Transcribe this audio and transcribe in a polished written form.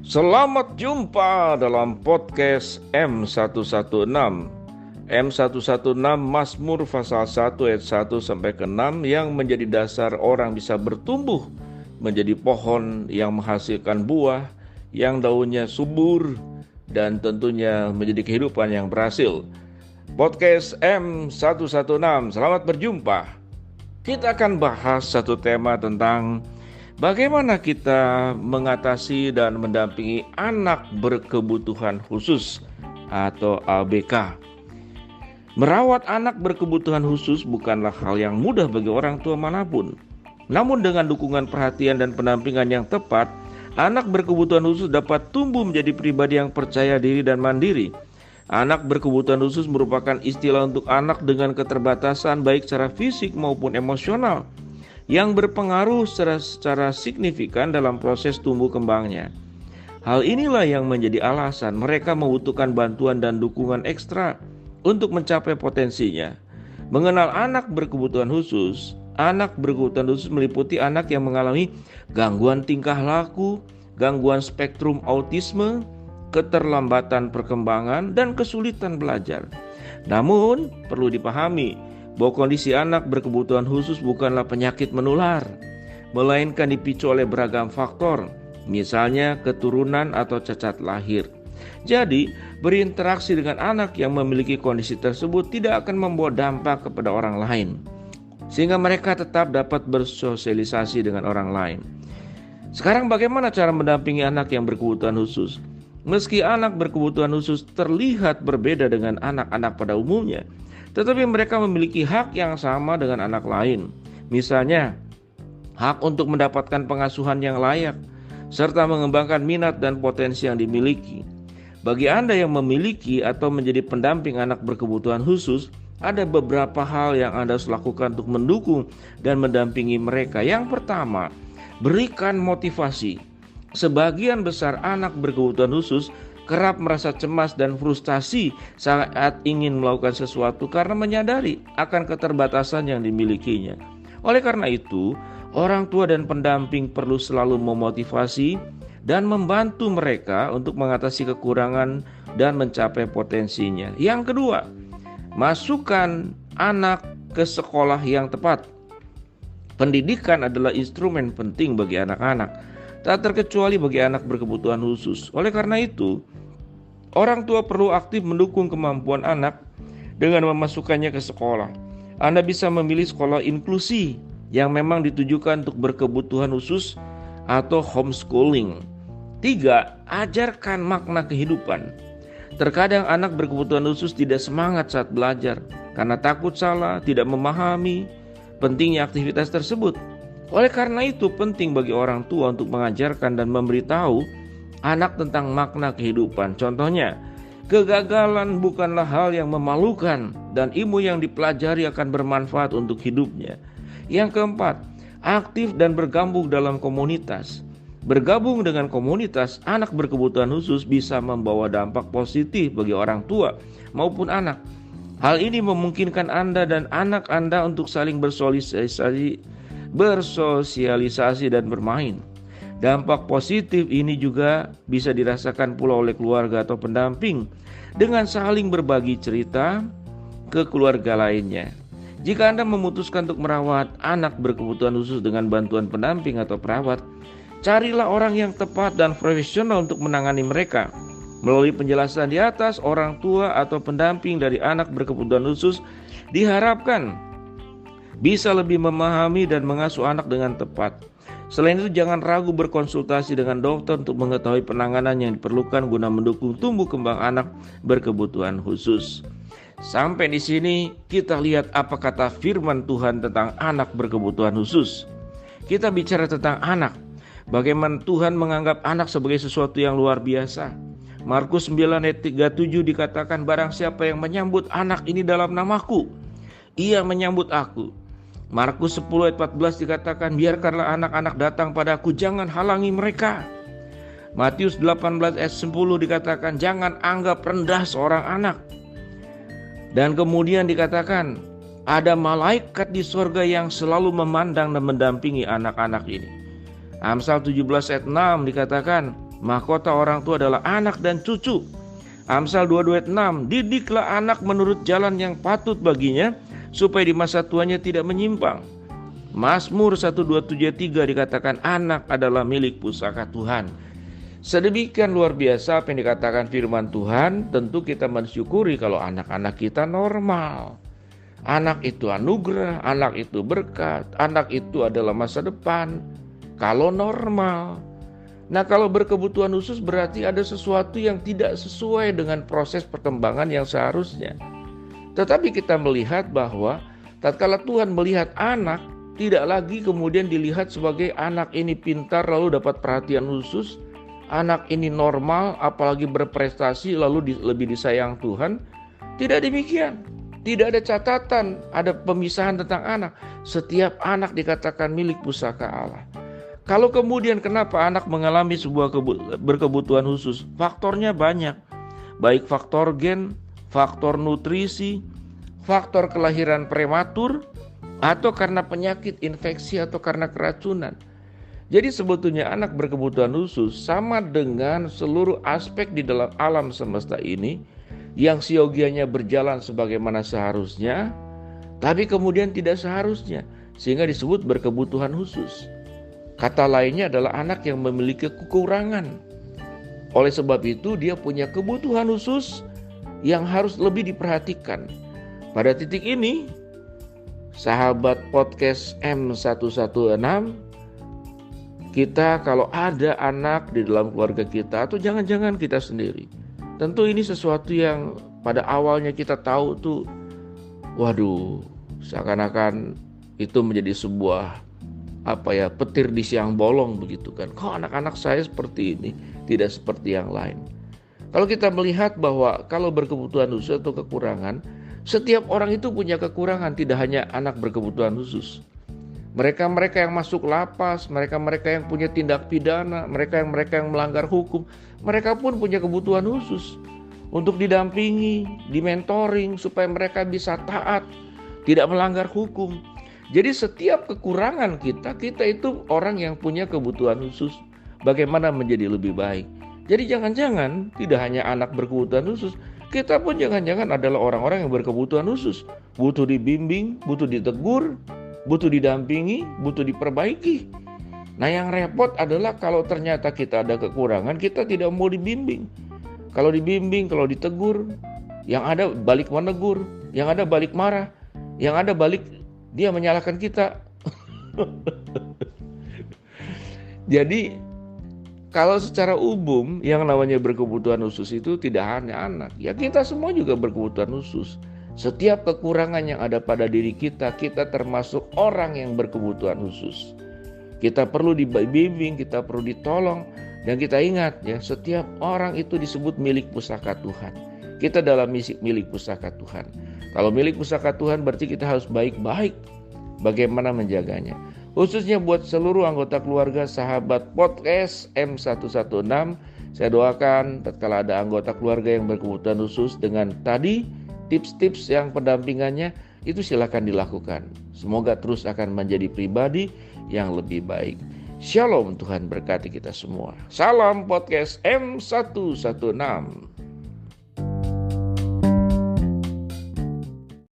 Selamat jumpa dalam podcast M116. M116 Mazmur pasal 1 ayat 1 sampai ke 6 yang menjadi dasar orang bisa bertumbuh menjadi pohon yang menghasilkan buah, yang daunnya subur, dan tentunya menjadi kehidupan yang berhasil. Podcast M116, selamat berjumpa. Kita akan bahas satu tema tentang bagaimana kita mengatasi dan mendampingi anak berkebutuhan khusus atau ABK. Merawat anak berkebutuhan khusus bukanlah hal yang mudah bagi orang tua manapun. Namun dengan dukungan perhatian dan pendampingan yang tepat, anak berkebutuhan khusus dapat tumbuh menjadi pribadi yang percaya diri dan mandiri. Anak berkebutuhan khusus merupakan istilah untuk anak dengan keterbatasan baik secara fisik maupun emosional, yang berpengaruh secara signifikan dalam proses tumbuh kembangnya. Hal inilah yang menjadi alasan mereka membutuhkan bantuan dan dukungan ekstra untuk mencapai potensinya. Mengenal anak berkebutuhan khusus meliputi anak yang mengalami gangguan tingkah laku, gangguan spektrum autisme, keterlambatan perkembangan, dan kesulitan belajar. Namun, perlu dipahami bahwa kondisi anak berkebutuhan khusus bukanlah penyakit menular, melainkan dipicu oleh beragam faktor, misalnya keturunan atau cacat lahir. Jadi, berinteraksi dengan anak yang memiliki kondisi tersebut tidak akan membawa dampak kepada orang lain, sehingga mereka tetap dapat bersosialisasi dengan orang lain. Sekarang bagaimana cara mendampingi anak yang berkebutuhan khusus? Meski anak berkebutuhan khusus terlihat berbeda dengan anak-anak pada umumnya, tetapi mereka memiliki hak yang sama dengan anak lain. Misalnya, hak untuk mendapatkan pengasuhan yang layak, serta mengembangkan minat dan potensi yang dimiliki. Bagi Anda yang memiliki atau menjadi pendamping anak berkebutuhan khusus, ada beberapa hal yang Anda harus lakukan untuk mendukung dan mendampingi mereka. Yang pertama, berikan motivasi. Sebagian besar anak berkebutuhan khusus kerap merasa cemas dan frustasi saat ingin melakukan sesuatu karena menyadari akan keterbatasan yang dimilikinya. Oleh karena itu, orang tua dan pendamping perlu selalu memotivasi dan membantu mereka untuk mengatasi kekurangan dan mencapai potensinya. Yang kedua, masukkan anak ke sekolah yang tepat. Pendidikan adalah instrumen penting bagi anak-anak, tak terkecuali bagi anak berkebutuhan khusus. Oleh karena itu, orang tua perlu aktif mendukung kemampuan anak dengan memasukkannya ke sekolah. Anda bisa memilih sekolah inklusi yang memang ditujukan untuk berkebutuhan khusus atau homeschooling. 3. Ajarkan makna kehidupan. Terkadang anak berkebutuhan khusus tidak semangat saat belajar karena takut salah, tidak memahami pentingnya aktivitas tersebut. Oleh karena itu penting bagi orang tua untuk mengajarkan dan memberitahu anak tentang makna kehidupan. Contohnya, kegagalan bukanlah hal yang memalukan dan ilmu yang dipelajari akan bermanfaat untuk hidupnya. Yang keempat, aktif dan bergabung dalam komunitas. Bergabung dengan komunitas anak berkebutuhan khusus bisa membawa dampak positif bagi orang tua maupun anak. Hal ini memungkinkan Anda dan anak Anda untuk saling bersosialisasi dan bermain. Dampak positif ini juga bisa dirasakan pula oleh keluarga atau pendamping dengan saling berbagi cerita ke keluarga lainnya. Jika Anda memutuskan untuk merawat anak berkebutuhan khusus dengan bantuan pendamping atau perawat, carilah orang yang tepat dan profesional untuk menangani mereka. Melalui penjelasan di atas, orang tua atau pendamping dari anak berkebutuhan khusus diharapkan bisa lebih memahami dan mengasuh anak dengan tepat. Selain itu, jangan ragu berkonsultasi dengan dokter untuk mengetahui penanganan yang diperlukan guna mendukung tumbuh kembang anak berkebutuhan khusus. Sampai di sini kita lihat apa kata firman Tuhan tentang anak berkebutuhan khusus. Kita bicara tentang anak. Bagaimana Tuhan menganggap anak sebagai sesuatu yang luar biasa. Markus 9 ayat 37 dikatakan, barang siapa yang menyambut anak ini dalam namaku, ia menyambut aku. Markus 10 ayat 14 dikatakan, biarkanlah anak-anak datang padaku, jangan halangi mereka. Matius 18 ayat 10 dikatakan, jangan anggap rendah seorang anak. Dan kemudian dikatakan, ada malaikat di sorga yang selalu memandang dan mendampingi anak-anak ini. Amsal 17 ayat 6 dikatakan, Mahkota orang tua adalah anak dan cucu. Amsal 22:6, didiklah anak menurut jalan yang patut baginya, supaya di masa tuanya tidak menyimpang. Mazmur 127:3 dikatakan anak adalah milik pusaka Tuhan. Sedemikian luar biasa apa yang dikatakan firman Tuhan. Tentu kita mensyukuri kalau anak-anak kita normal. Anak itu anugerah, anak itu berkat, anak itu adalah masa depan. Kalau normal. Nah, kalau berkebutuhan khusus berarti ada sesuatu yang tidak sesuai dengan proses perkembangan yang seharusnya. Tetapi kita melihat bahwa tatkala Tuhan melihat anak, tidak lagi kemudian dilihat sebagai anak ini pintar lalu dapat perhatian khusus, anak ini normal apalagi berprestasi lalu lebih disayang Tuhan. Tidak demikian. Tidak ada catatan, ada pemisahan tentang anak. Setiap anak dikatakan milik pusaka Allah. Kalau kemudian kenapa anak mengalami sebuah berkebutuhan khusus? Faktornya banyak. Baik faktor gen, faktor nutrisi, faktor kelahiran prematur, atau karena penyakit infeksi atau karena keracunan. Jadi sebetulnya anak berkebutuhan khusus sama dengan seluruh aspek di dalam alam semesta ini yang siogianya berjalan sebagaimana seharusnya, tapi kemudian tidak seharusnya, sehingga disebut berkebutuhan khusus. Kata lainnya adalah anak yang memiliki kekurangan. Oleh sebab itu dia punya kebutuhan khusus yang harus lebih diperhatikan. Pada titik ini, sahabat podcast M116, kita kalau ada anak di dalam keluarga kita atau jangan-jangan kita sendiri, tentu ini sesuatu yang pada awalnya kita tahu tuh, waduh, seakan-akan itu menjadi sebuah petir di siang bolong begitu kan. Kok anak-anak saya seperti ini, tidak seperti yang lain. Kalau kita melihat bahwa kalau berkebutuhan khusus atau kekurangan, setiap orang itu punya kekurangan, tidak hanya anak berkebutuhan khusus. Mereka-mereka yang masuk lapas, mereka-mereka yang punya tindak pidana, mereka yang melanggar hukum, mereka pun punya kebutuhan khusus untuk didampingi, dimentoring supaya mereka bisa taat, tidak melanggar hukum. Jadi setiap kekurangan kita itu orang yang punya kebutuhan khusus. Bagaimana menjadi lebih baik. Jadi jangan-jangan tidak hanya anak berkebutuhan khusus, kita pun jangan-jangan adalah orang-orang yang berkebutuhan khusus. Butuh dibimbing, butuh ditegur, butuh didampingi, butuh diperbaiki. Nah, yang repot adalah kalau ternyata kita ada kekurangan, kita tidak mau dibimbing. Kalau dibimbing, kalau ditegur, yang ada balik menegur, yang ada balik marah, yang ada balik dia menyalahkan kita. Jadi kalau secara umum yang namanya berkebutuhan khusus itu tidak hanya anak. Ya kita semua juga berkebutuhan khusus. Setiap kekurangan yang ada pada diri kita termasuk orang yang berkebutuhan khusus. Kita perlu dibimbing, kita perlu ditolong. Dan kita ingat ya, setiap orang itu disebut milik pusaka Tuhan. Kita dalam milik pusaka Tuhan. Kalau milik pusaka Tuhan berarti kita harus baik-baik bagaimana menjaganya. Khususnya buat seluruh anggota keluarga sahabat podcast M116, saya doakan tatkala ada anggota keluarga yang berkebutuhan khusus dengan tadi tips-tips yang pendampingannya itu silakan dilakukan. Semoga terus akan menjadi pribadi yang lebih baik. Shalom, Tuhan berkati kita semua. Salam podcast M116.